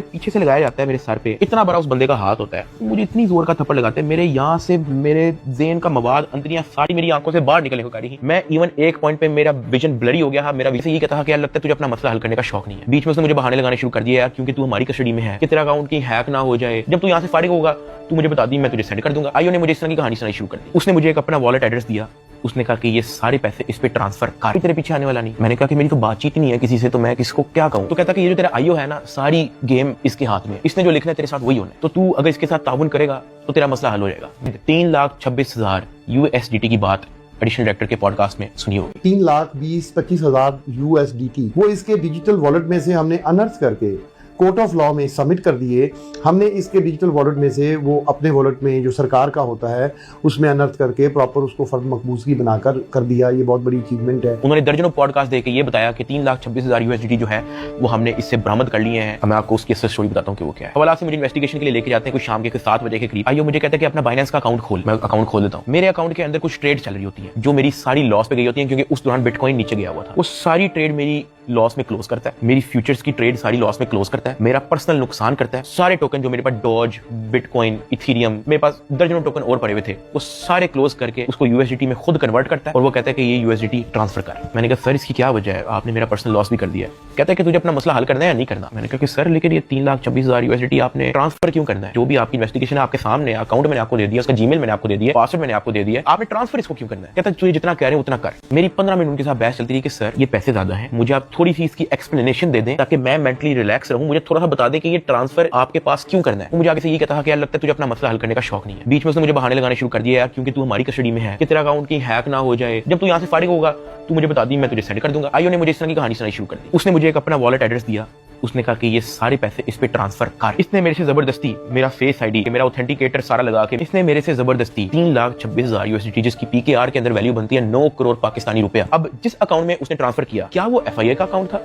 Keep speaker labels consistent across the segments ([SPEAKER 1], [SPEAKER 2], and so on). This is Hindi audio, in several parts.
[SPEAKER 1] पीछे से लगाया जाता है मेरे सर पे, इतना बड़ा उस बंदे का हाथ होता है, मुझे इतनी जोर का थप्पड़ लगाते हैं, मेरे यहाँ से मेरे ज़हन का मवाद अंतरियां सारी मेरी आंखों से बाहर निकलने को कर रही। मैं इवन एक पॉइंट पे मेरा विजन ब्लरी हो गया। मेरा विजन ये कहता था कि यार लगता है तुझे अपना मसला हल करने का शौक नहीं है। बीच में उसने मुझे बहाने लगाने शुरू कर दिया यार क्योंकि तू हमारी कस्टडी में है कि तेरा अकाउंट कहीं हैक ना हो जाए, जब तू यहाँ से फारिग होगा तू मुझे बता दी, मैं तुझे सेंड कर दूंगा। आईओ ने मुझे इस तरह की कहानी सुनाई शुरू कर दी। उसने मुझे एक अपना वॉलेट एड्रेस दिया, उसने कहा कि ये सारे पैसे इस पे ट्रांसफर कर, तेरे पीछे आने वाला नहीं। मैंने कहा कि मेरी तो बातचीत ही नहीं है किसी से, तो मैं किसको क्या कहूं। तो कहता कि ये जो तेरा आईओ है ना, सारी गेम इसके हाथ में, इसने जो लिखना है तेरे साथ वही होना है, तो तू अगर इसके साथ ताउन करेगा तो तेरा मसला हल हो जाएगा। 3,26,000 USDT की बात एडिशनल डायरेक्टर के पॉडकास्ट में सुनी होगी।
[SPEAKER 2] 3,20,25,000 USDT वो इसके डिजिटल वॉलेट में से हमने अनर्थ करके कोर्ट ऑफ लॉ में सबमिट कर दिए। हमने इसके डिजिटल वॉलेट में से वो अपने वॉलेट में जो सरकार का होता है उसमें अनर्थ करके प्रॉपर उसको फर्द मकबूजगी बनाकर कर दिया। ये बहुत बड़ी अचीवमेंट है।
[SPEAKER 1] उन्होंने दर्जनों पॉडकास्ट देके ये बताया कि 3,26,000 USDT जो है वो हमने इससे बरामद कर लिए हैं। मैं आपको उसकी स्टोरी बताता हूँ कि वो क्या है। हवाला से मुझे इन्वेस्टिगेशन के लिए लेके जाते हैं कुछ शाम के 7 बजे के करीब। आइयो मुझे कहता है कि अपना बाइनेंस का अकाउंट खोल। मैं अकाउंट खोल देता हूँ। मेरे अकाउंट के अंदर कुछ ट्रेड चल रही होती है जो मेरी सारी लॉस पे गई होती है क्योंकि उस दौरान बिटकॉइन नीचे गया हुआ था। वो सारी ट्रेड मेरी लॉस में क्लोज करता है, मेरी फ्यूचर्स की ट्रेड सारी लॉस में क्लोज करता है, मेरा पर्सनल नुकसान करता है। सारे टोकन जो मेरे पास डॉज, बिटकॉइन, इथेरियम, मेरे पास दर्जनों टोकन और पड़े हुए थे, वो सारे क्लोज करके उसको USDT में खुद कन्वर्ट करता है और वो कहता है कि ये USDT ट्रांसफर कर। मैंने कहा सर इसकी क्या वजह है, आपने मेरा पर्सनल लॉस भी कर दिया है। कहता है कि तुझे अपना मसला हल करना है या नहीं करना। मैंने कहा कि सर लेकिन ये 3,26,000 USDT आपने ट्रांसफर क्यों करना है, जो भी आपकी इन्वेस्टिगेशन है आपके सामने, अकाउंट मैंने आपको दे दिया, उसका जीमेल मैंने आपको दे दिया, पासवर्ड मैंने आपको दे दिया, आपने ट्रांसफर इसको क्यों करना है। कहता है तुझे जितना कह रहे हैं उतना कर। मेरी 15 मिनट उनके साथ बहस चलती रही कि सर ये पैसे ज्यादा हैं, मुझे आप थोड़ी सी इसकी एक्सप्लेनेशन दे दें ताकि मैं मेंटली रिलैक्स रहूं, मुझे थोड़ा सा बता दें कि ये ट्रांसफर आपके पास क्यों करना है। वो मुझे आगे से ये कहता था कि यार लगता है तुझे अपना मसला हल करने का शौक नहीं है। बीच में उसने मुझे बहाने लगाने शुरू कर दिया यार क्योंकि तू हमारी कस्टडी में है कि तेरा अकाउंट कहीं हैक ना हो जाए, जब तू यहाँ से फारिग होगा तू मुझे बता दी, मैं तुझे सेंड कर दूंगा। आईओ ने मुझे इस तरह की कहानी सुनाई शुरू कर दी। उसने मुझे एक अपना वॉलेट एड्रेस दिया, उसने कहा कि ये सारे पैसे इस पे ट्रांसफर कर। इसने मेरे से जबरदस्ती मेरा फेस आईडी, मेरा ऑथेंटिकेटर सारा लगा के इसने मेरे से जबरदस्ती 3,26,000 USDT जिसकी PKR के अंदर वैल्यू बनती है 9 करोड़ पाकिस्तानी रुपया। अब जिस अकाउंट में उसने ट्रांसफर किया, क्या वो FIA का अकाउंट था?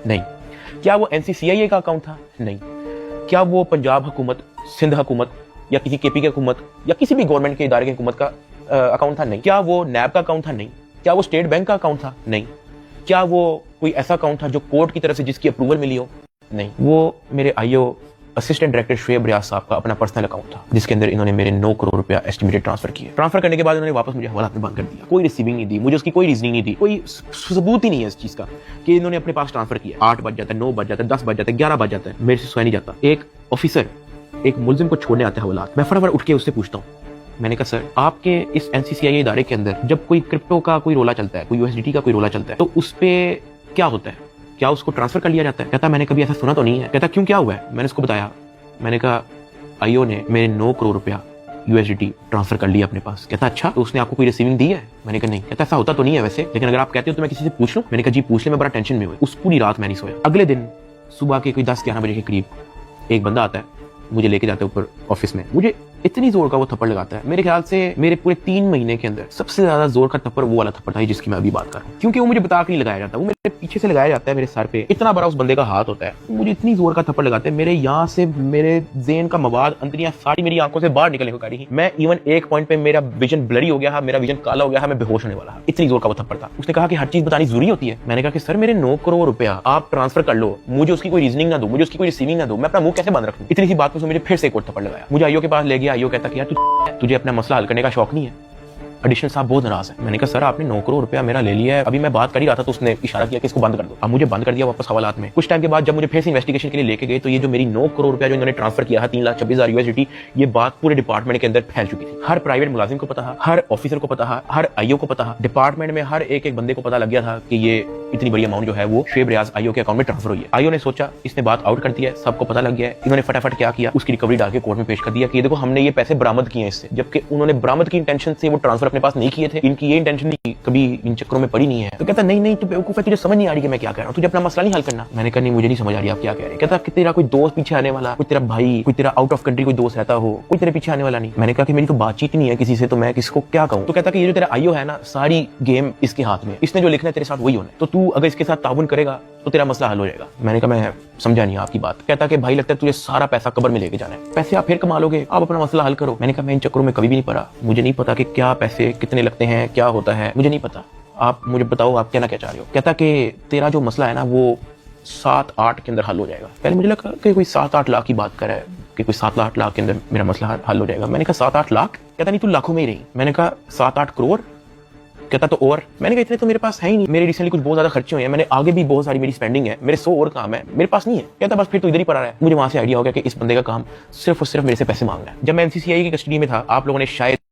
[SPEAKER 1] नहीं। क्या वो NCCIA का अकाउंट था? नहीं। क्या वो पंजाब हुकूमत, सिंध हुकूमत या किसी KP की हुकूमत या किसी भी गवर्नमेंट के इदारे की हुकूमत का अकाउंट था? नहीं। क्या वो NAB का अकाउंट था? नहीं। क्या वो स्टेट बैंक का अकाउंट था? नहीं। क्या वो कोई ऐसा अकाउंट था जो कोर्ट की तरफ से जिसकी अप्रूवल मिली हो? नहीं। वो मेरे आईओ असिस्टेंट डायरेक्टर शुएब रियाज साहब का अपना पर्सनल अकाउंट था जिसके अंदर इन्होंने मेरे 9 करोड़ रुपया एस्टिमेटेड ट्रांसफर किए। ट्रांसफर करने के बाद इन्होंने वापस मुझे हवालात में बंद कर दिया। कोई रिसीविंग नहीं दी, मुझे उसकी कोई रीजनिंग नहीं दी, कोई सबूत ही नहीं है इस चीज का कि इन्होंने अपने पास ट्रांसफर किया। 8 बज जाता है, 9 बज जाता है, 10 बज जाता है, 11 बज जाता है, मेरे से सोया नहीं जाता। एक ऑफिसर एक मुलजिम को छोड़ने आता है हवालात, मैं फटाफट उठ के उससे पूछता हूँ, मैंने कहा सर आपके इस NCCIA इदारे के अंदर जब कोई क्रिप्टो का कोई रोला चलता है, कोई USDT का कोई रोला चलता है, तो उस पे क्या होता है, क्या उसको ट्रांसफर कर लिया जाता है? कहता मैंने कभी ऐसा सुना तो नहीं है। कहता क्यों, क्या हुआ है? मैंने उसको बताया। मैंने कहा आईओ ने मेरे 9 करोड़ रुपया USDT ट्रांसफर कर लिया अपने पास। कहता अच्छा, तो उसने आपको कोई रिसीविंग दी है? मैंने कहा नहीं। कहता ऐसा होता तो नहीं है वैसे, लेकिन अगर आप कहते हो तो मैं किसी से पूछ लूं। मैंने कहा जी पूछ ले, मैं बड़ा टेंशन में हुआ। उस पूरी रात मैं नहीं सोया। अगले दिन सुबह के कोई 10-11 बजे के करीब एक बंदा आता है, मुझे लेके जाता है ऊपर ऑफिस में। मुझे इतनी जोर का वो थप्पड़ लगाता है, मेरे ख्याल से मेरे पूरे 3 महीने के अंदर सबसे ज्यादा जोर का थप्पड़ वो वाला थप्पड़ था जिसकी मैं अभी बात कर रहा हूँ। क्योंकि वो मुझे बता के नहीं लगाया जाता, वो मेरे पीछे से लगाया जाता है मेरे सर पे, इतना बड़ा उस बंदे का हाथ होता है, मुझे इतनी जोर का थप्पड़ लगाते हैं, मेरे यहाँ से मेरे ज़हन का मवाद अंतरियां सारी मेरी आंखों से बाहर निकलने को कर रही। मैं इवन एक पॉइंट पे मेरा विजन ब्लरी हो गया है, मेरा विजन काला हो गया है, मैं बेहोश होने वाला, इतनी जोर का वो थप्पड़ था। उसने कहा कि हर चीज बतानी जरूरी होती है। मैंने कहा कि सर मेरे 9 करोड़ रुपया आप ट्रांसफर कर लो, मुझे उसकी कोई रीजनिंग ना दो, मुझे उसकी कोई रिसीविंग ना दो, मैं अपना मुंह कैसे बंद रखूं। इतनी सी बात पर मुझे फिर से एक और थप्पड़ लगाया। मुझे आईओ के पास ले गया। आईओ कहता कि यार तुझे अपना मसला हल करने का शौक नहीं है। एडिशनल साहब बहुत नाराज है। मैंने कहा सर आपने 9 करोड़ रुपया मेरा ले लिया है, अभी मैं बात कर ही रहा था तो उसने इशारा किया कि इसको बंद कर दो। अब मुझे बंद कर दिया वापस हवालात में। कुछ टाइम के बाद जब मुझे फिर से इन्वेस्टिगेशन के लिए लेके गए तो ये जो मेरी 9 करोड़ रुपया जो इन्होंने ट्रांसफर किया है 3,26,000 USDT, ये बात पूरे डिपार्टमेंट के अंदर फैल चुकी थी। हर प्राइवेट मुलाजिम को पता है, हर ऑफिसर को पता है, हर आईओ को पता है, डिपार्टमेंट में हर एक बंदे को पता लग गया था कि ये इतनी बड़ी अमाउंट जो है वो शुएब रियाज आईओ के अकाउंट में ट्रांसफर हुई है। आईओ ने सोचा इसने बात आउट कर दिया है, सबको पता लग गया है। इन्होंने फटाफट क्या किया, उसकी रिकवरी डाल के कोर्ट में पेश कर दिया कि ये देखो हमने ये पैसे बरामद किए हैं इससे, जबकि उन्होंने बरामद की इंटेंशन से वो ट्रांसफर अपने पास नहीं किए थे। इनकी ये इंटेंशन नहीं, कभी इन चक्करों में पड़ी नहीं है। तो कहता नहीं तू बेवकूफ है, तुझे समझ नहीं आ रही कि मैं क्या कह रहा हूँ, तुझे अपना मसला नहीं हल करना। मैंने कहा नहीं मुझे नहीं समझ आ रही आप क्या कह रहे हैं। कहता कि तेरा कोई दोस्त पीछे आने वाला, कोई तेरा भाई, कोई तेरा आउट ऑफ कंट्री कोई दोस्त रहता हो, कोई तेरे पीछे आने वाला नहीं। मैंने कहा कि मेरी तो बातचीत ही नहीं है किसी से, तो मैं किसको क्या कहूँ। तो कहता कि ये जो तेरा आईओ है ना, सारी गेम इसके हाथ में, इसने जो लिखना है तेरे साथ वही होना है, तो तू अगर इसके साथ ताउन करेगा तो तेरा मसला हल हो जाएगा। मैंने कहा मैं समझा नहीं आपकी बात। कहता कि भाई लगता है तुझे सारा पैसा कब्र में लेके जाना है, पैसे आप फिर कमा लोगे, आप अपना मसला हल करो। मैंने कहा मैं इन चक्करों में कभी भी नहीं पड़ा, मुझे नहीं पता कि क्या पैसे कितने लगते हैं, क्या होता है, मुझे नहीं पता, आप मुझे बताओ आप कहना क्या चाह रहे हो। कहता कि तेरा जो मसला है ना वो 7-8 के अंदर हल हो जाएगा। पहले मुझे लगा कि कोई 7-8 लाख की बात कर रहा है कि कोई 7-8 लाख के अंदर मेरा मसला हल हो जाएगा। मैंने कहा 7-8 लाख? कहता नहीं तू लाखों में ही रही। मैंने कहा 7-8 करोड़? कहता तो और। मैंने कहा इतने तो मेरे पास है ही नहीं, मेरे रिसेंटली कुछ बहुत ज्यादा खर्चे हुए हैं, मैंने आगे भी बहुत सारी मेरी स्पेंडिंग है, मेरे 100 और काम है, मेरे पास नहीं है। कहता बस फिर तो इधर ही पड़ा रहा है। मुझे वहां से आइडिया हो गया कि इस बंदे का काम सिर्फ और सिर्फ मेरे से पैसे मांगना है। जब मैं एमसीसीआई की कस्टडी में था, आप लोगों ने शायद